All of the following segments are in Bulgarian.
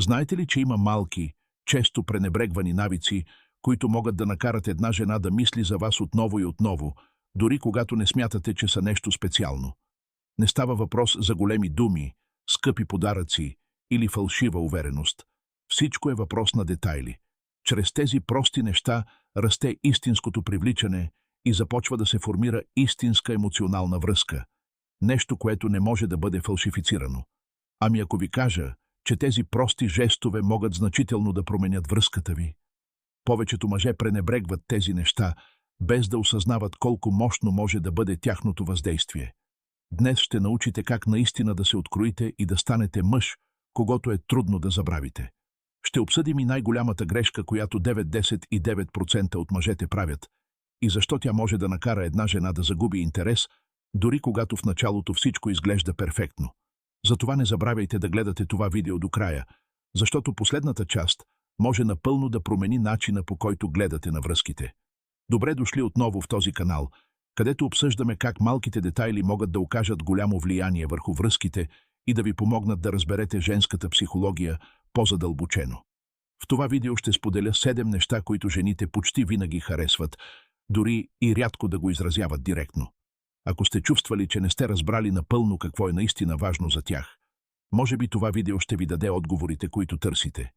Знаете ли, че има малки, често пренебрегвани навици, които могат да накарат една жена да мисли за вас отново и отново, дори когато не смятате, че са нещо специално? Не става въпрос за големи думи, скъпи подаръци или фалшива увереност. Всичко е въпрос на детайли. Чрез тези прости неща расте истинското привличане и започва да се формира истинска емоционална връзка. Нещо, което не може да бъде фалшифицирано. Ами ако ви кажа, че тези прости жестове могат значително да променят връзката ви? Повечето мъже пренебрегват тези неща, без да осъзнават колко мощно може да бъде тяхното въздействие. Днес ще научите как наистина да се откроите и да станете мъж, когото е трудно да забравите. Ще обсъдим и най-голямата грешка, която 99% от мъжете правят, и защо тя може да накара една жена да загуби интерес, дори когато в началото всичко изглежда перфектно. Затова не забравяйте да гледате това видео до края, защото последната част може напълно да промени начина, по който гледате на връзките. Добре дошли отново в този канал, където обсъждаме как малките детайли могат да окажат голямо влияние върху връзките и да ви помогнат да разберете женската психология по-задълбочено. В това видео ще споделя 7 неща, които жените почти винаги харесват, дори и рядко да го изразяват директно. Ако сте чувствали, че не сте разбрали напълно какво е наистина важно за тях, може би това видео ще ви даде отговорите, които търсите.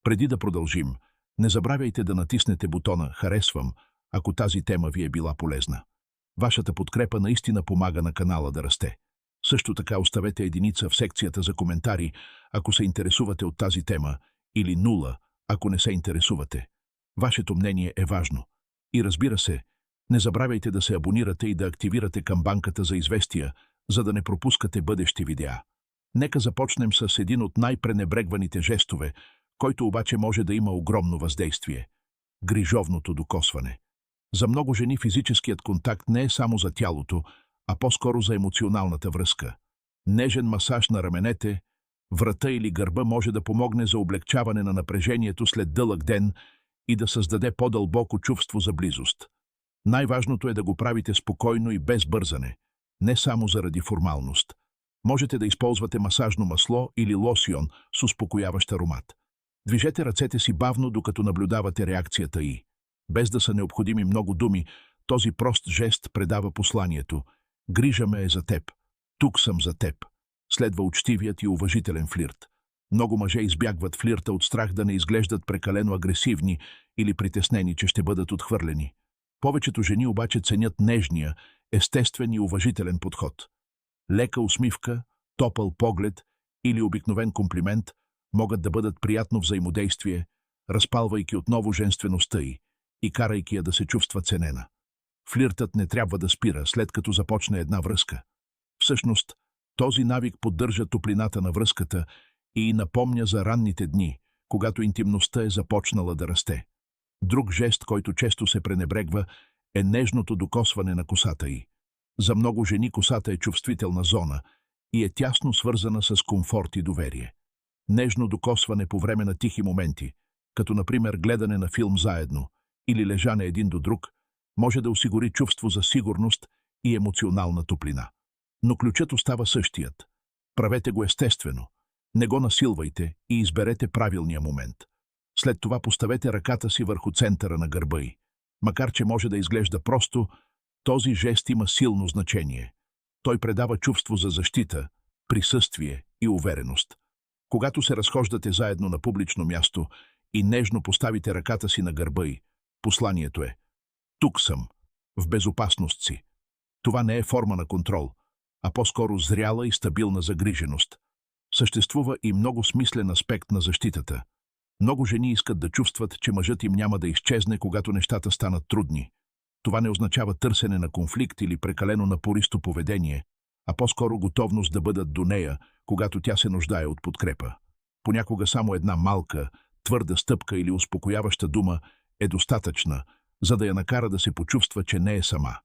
Преди да продължим, не забравяйте да натиснете бутона «Харесвам», ако тази тема ви е била полезна. Вашата подкрепа наистина помага на канала да расте. Също така оставете единица в секцията за коментари, ако се интересувате от тази тема, или 0, ако не се интересувате. Вашето мнение е важно. И разбира се, не забравяйте да се абонирате и да активирате камбанката за известия, за да не пропускате бъдещи видеа. Нека започнем с един от най-пренебрегваните жестове, който обаче може да има огромно въздействие – грижовното докосване. За много жени физическият контакт не е само за тялото, а по-скоро за емоционалната връзка. Нежен масаж на раменете, врата или гърба може да помогне за облегчаване на напрежението след дълъг ден и да създаде по-дълбоко чувство за близост. Най-важното е да го правите спокойно и без бързане, не само заради формалност. Можете да използвате масажно масло или лосион с успокояващ аромат. Движете ръцете си бавно, докато наблюдавате реакцията й. Без да са необходими много думи, този прост жест предава посланието: «Грижа ме е за теб. Тук съм за теб». Следва учтивият и уважителен флирт. Много мъже избягват флирта от страх да не изглеждат прекалено агресивни или притеснени, че ще бъдат отхвърлени. Повечето жени обаче ценят нежния, естествен и уважителен подход. Лека усмивка, топъл поглед или обикновен комплимент могат да бъдат приятно взаимодействие, разпалвайки отново женствеността й и карайки я да се чувства ценена. Флиртът не трябва да спира, след като започне една връзка. Всъщност, този навик поддържа топлината на връзката и напомня за ранните дни, когато интимността е започнала да расте. Друг жест, който често се пренебрегва, е нежното докосване на косата й. За много жени косата е чувствителна зона и е тясно свързана с комфорт и доверие. Нежно докосване по време на тихи моменти, като например гледане на филм заедно или лежане един до друг, може да осигури чувство за сигурност и емоционална топлина. Но ключът остава същият. Правете го естествено, не го насилвайте и изберете правилния момент. След това поставете ръката си върху центъра на гърба й. Макар че може да изглежда просто, този жест има силно значение. Той предава чувство за защита, присъствие и увереност. Когато се разхождате заедно на публично място и нежно поставите ръката си на гърба й, посланието е: «Тук съм, в безопасност си». Това не е форма на контрол, а по-скоро зряла и стабилна загриженост. Съществува и много смислен аспект на защитата. Много жени искат да чувстват, че мъжът им няма да изчезне, когато нещата станат трудни. Това не означава търсене на конфликт или прекалено напористо поведение, а по-скоро готовност да бъдат до нея, когато тя се нуждае от подкрепа. Понякога само една малка, твърда стъпка или успокояваща дума е достатъчна, за да я накара да се почувства, че не е сама.